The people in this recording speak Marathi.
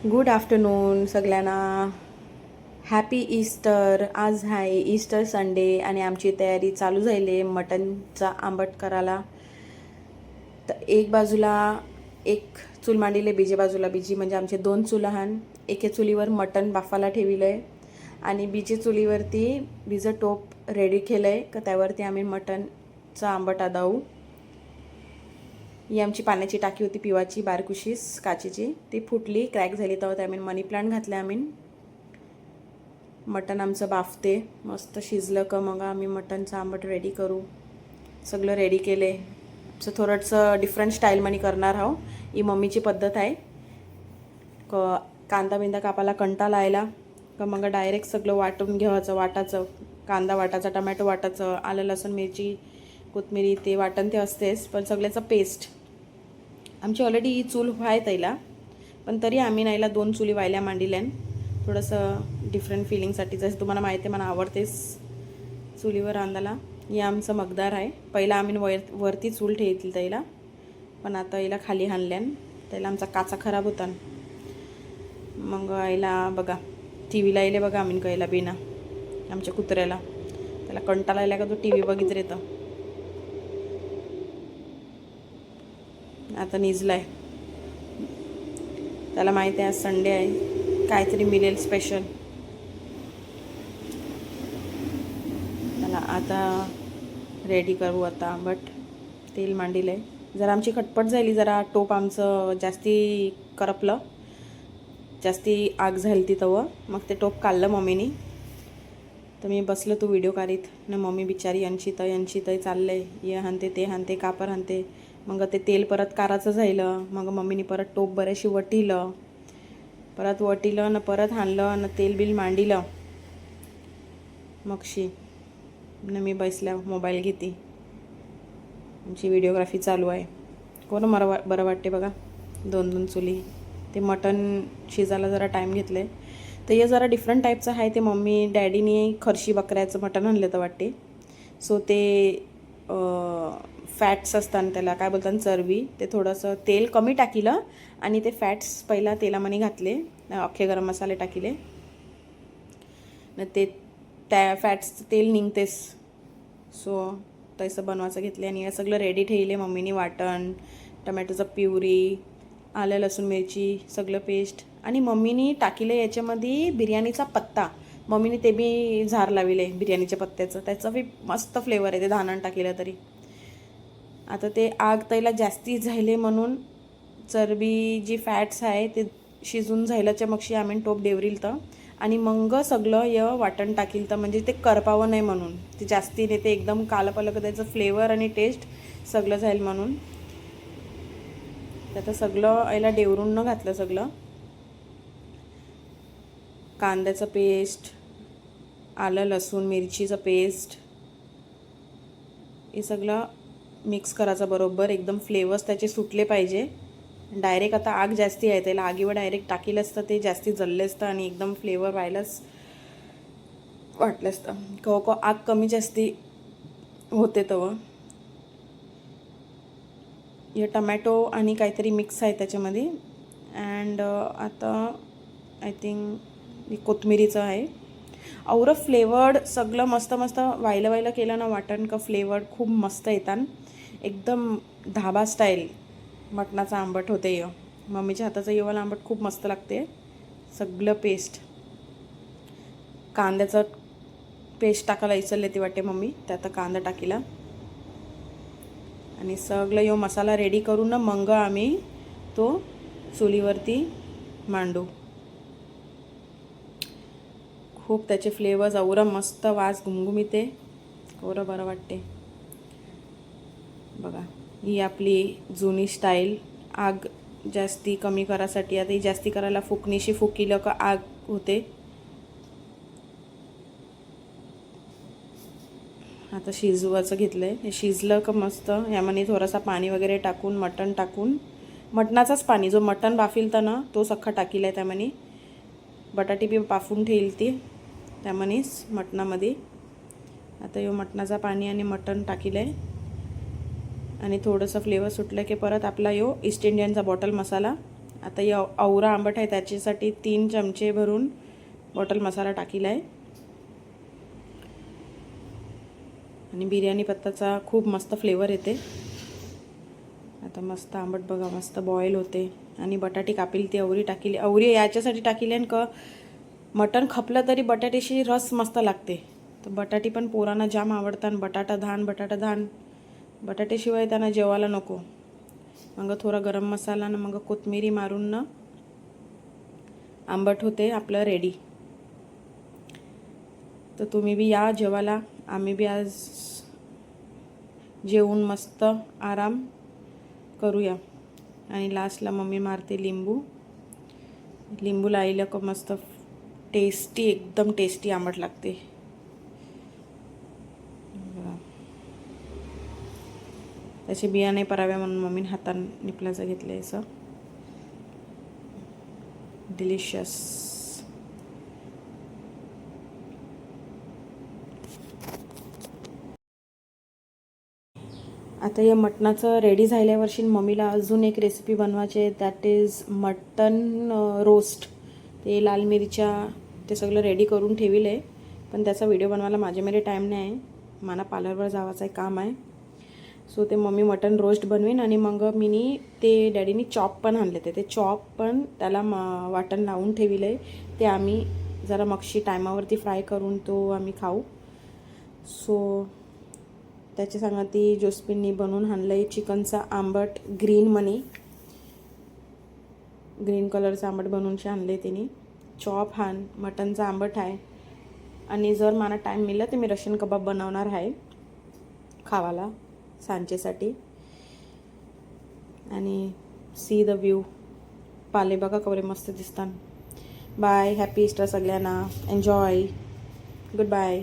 गुड आफ्टरनून सगळ्यांना. Happy Easter. आज आहे ईस्टर संडे आणि आमची तयारी चालू झाली आहे मटनचा आंबट करायला. तर एक बाजूला एक चूल मांडीले, बीजे बाजूला बीजी, म्हणजे आमचे दोन चुलहान. एके चुलीवर मटन बाफाला ठेविलं आहे आणि बीजे चुलीवरती बीजं टोप रेडी केलं आहे का त्यावरती आम्ही मटनचा आंबट आदावू. ही आमची पाण्याची टाकी होती पिवाची बारकुशीस काचेची, ती फुटली, क्रॅक झाली. तर आम्ही मनी प्लांट घातले. आम्ही मटण आमचं बाफते मस्त शिजलं का मग आम्ही मटनचं आंबट रेडी करू. सगळं रेडी केले. आमचं थोडंसं डिफरंट स्टाईलमध्ये करणार आहो. ही मम्मीची पद्धत आहे. कांदा बिंदा कापायला कंटा लायला का मग डायरेक्ट सगळं वाटून घ्यायचं. वाटाचं कांदा वाटायचा, टमॅटो वाटायचं, आलं लसूण मिरची कोथिंबीर ते वाटण ते असतेच, पण सगळ्याचं पेस्ट. आमची ऑलरेडी ही चूल व्हाय त्याला, पण तरी आम्ही नाहीला दोन चुली व्हायला मांडिल्यान थोडंसं डिफरंट फिलिंगसाठी. जसं तुम्हाला माहिती आहे मला आवडतेच चुलीवर रांधायला. हे आमचं मगदार आहे. पहिला आम्ही वरती चूल ठेवतील त्याला, पण आता याला खाली हाणल्यान त्याला आमचा काचा खराब होता. मग यायला बघा टी व्हीला येले बघा आम्ही कायला बिना आमच्या कुत्र्याला त्याला कंटाळा आला का तो टी व्ही बघित येतं. आता निजलाय. त्याला माहिती आहे आज संडे आहे, काहीतरी मिळेल स्पेशल. त्याला आता रेडी करू आता आंबट. तेल मांडीलं आहे. जरा आमची खटपट झाली, जरा टोप आमचं जास्ती करपलं, जास्ती आग झाली ती तवं. मग ते टोप काढलं मम्मीनी. तर मी बसलं तू व्हिडिओ काढीत ना. मम्मी बिचारी यांची तय चाललं आहे, हे हाणते ते हाणते कापर हाणते. मग ते तेल परत काराचं झालं. मग मम्मीनी परत टोप बऱ्याशी वटिलं, परत वटिलं ना परत हाणलं ना तेल बिल मांडिलं. मगशी न मी बसल्या मोबाईल घेते. आमची व्हिडिओग्राफी चालू आहे. कोण मला बरं वाटते बघा. दोन दोन चुली. ते मटण शिजायला जरा टाईम घेतले. तर हे जरा डिफरंट टाईपचं आहे. ते मम्मी डॅडीने खर्शी बकऱ्याचं मटण आणलं तर वाटते. सो ते फॅट्स असतात, त्याला काय बोलतात चरबी. ते थोडंसं तेल कमी टाकिलं आणि ते फॅट्स पहिला तेलामध्ये घातले, अख्खे गरम मसाले टाकिले न ते त्या फॅट्सचं तेल निघतेस. सो तसं बनवायचं घेतले आणि हे सगळं रेडी ठेवले मम्मीने. वाटण, टमॅटोचं प्युरी, आलं लसूण मिरची सगळं पेस्ट. आणि मम्मीने टाकिले याच्यामध्ये बिर्याणीचा पत्ता. मम्मीने ते बी झार लाविले बिर्याणीच्या पत्त्याचं, त्याचं बी मस्त फ्लेवर आहे ते धानण टाकिलं तरी. आता ते आग त्याला जास्ती झाले म्हणून चरबी जी फॅट्स आहे ते शिजून झाल्याच्या मगशी आम्ही टोप डेवरील तर आणि मग सगळं वाटण टाकील तर म्हणजे ते करपावं नाही म्हणून. ते जास्ती नाही, ते एकदम कालपलक त्याचं फ्लेवर आणि टेस्ट सगळं जाईल म्हणून. त्याचं सगळं याला डेवरून न घातलं. सगळं कांद्याचं पेस्ट, आलं लसूण मिरचीचं पेस्ट, हे सगळं मिक्स करायचं बरोबर. एकदम फ्लेवर्स त्याचे सुटले पाहिजे. डायरेक्ट आता आग जास्ती आहे त्याला, आगीवर डायरेक्ट टाकीलं असतं ते जास्ती जळले असतं आणि एकदम फ्लेवर व्हायलाच वाटलं असतं. को आग कमी जास्ती होते तेव्हा. हे टमॅटो आणि काहीतरी मिक्स आहे त्याच्यामध्ये. अँड आता आय थिंक कोथिंबीरीचं आहे. और फ्लेवर्ड सगळं मस्त मस्त वायलं केलं ना वाटण का फ्लेवर्ड खूप मस्त येतात. एकदम धाबा स्टाईल मटणाचा आंबट होते. मम्मीच्या हाताचं येवाला आंबट खूप मस्त लागते. सगळं पेस्ट कांद्याचं पेस्ट टाकायला विसरले ती वाटते मम्मी. त्यात कांदा टाकीला आणि सगळं मसाला रेडी करून ना मग आम्ही तो चुलीवरती मांडू. खूप त्याचे फ्लेवर्स औरं मस्त वास घुमघुमीते, औरं बरं वाटते बघा. ही आपली जुनी स्टाईल. आग जास्ती कमी करायसाठी आता ही जास्ती करायला फुकणीशी फुकिलं का आग होते. आता शिजवायचं घेतलं आहे. हे शिजलं का मस्त यामध्ये थोडासा पाणी वगैरे टाकून मटण टाकून, मटणाचाच पाणी जो मटण बाफील तर ना तो सख्खा टाकीला आहे. त्यामध्ये बटाटी बी बाफून ठेवली ती त्यामध्येच मटणामध्ये. आता यो मटणाचा पाणी आणि मटण टाकीलं आहे आणि थोडंसं फ्लेवर सुटलं की परत आपला ईस्ट इंडियनचा बॉटल मसाला आता या औरा आंबट आहे त्याच्यासाठी 3 चमचे भरून बॉटल मसाला टाकीला आहे. आणि बिर्याणी पत्ताचा खूप मस्त फ्लेवर येते. आता मस्त आंबट बघा मस्त बॉईल होते. आणि बटाटी कापिली ती अवरी टाकीली. अवरी याच्यासाठी टाकीली आणि मटण खपलं तरी बटाट्याशी रस मस्त लागते. तर बटाटी पण पोरांना जाम आवडतात. बटाटा धान बटाट्याशिवाय त्यांना जेवायला नको. मग थोडा गरम मसाला आणि मग कोथिंबीर मारून ना आंबट होते आपलं रेडी. तर तुम्ही बी या जेवायला. आम्ही बी आज जेवून मस्त आराम करूया. आणि लास्टला मम्मी मारते लिंबू लाईला का मस्त टेस्टी एकदम टेस्टी आंबट लागते. त्याचे बिया नाही पराव्या म्हणून मम्मीने हाताने निपलाचं घेतलं असं. डिलिशियस. आता या मटणाचं रेडी झाल्यावर्षी मम्मीला अजून एक रेसिपी बनवायची आहे. That is mutton roast. ते लाल मिरच्या ते सगळं रेडी करून ठेवलं आहे. पण त्याचा व्हिडिओ बनवायला माझ्यामध्ये टाईम नाही आहे. मला पार्लरवर जावाचं आहे काम आहे. सो ते मम्मी मटन रोस्ट बनवेन. आणि मग मी ते डॅडीनी चॉप पण आणले ते चॉप पण त्याला वाटण लावून ठेवलं आहे. ते आम्ही जरा मक्षी टायमावरती फ्राय करून तो आम्ही खाऊ. सो त्याच्या सांगती जोस्पिननी बनवून आणलं आहे चिकनचा आंबट ग्रीन कलरचा आंबट बनवून आणले तिने. चॉप मटनचा आंबट आहे. आणि जर मला टाईम मिळाला तर मी रशियन कबाब बनवणार आहे खावाला सांजेसाठी. आणि सी द व्ह्यू. पाले बघा कवरे मस्त दिसतात. बाय. हॅपी ईस्टर सगळ्यांना. एन्जॉय. Good bye.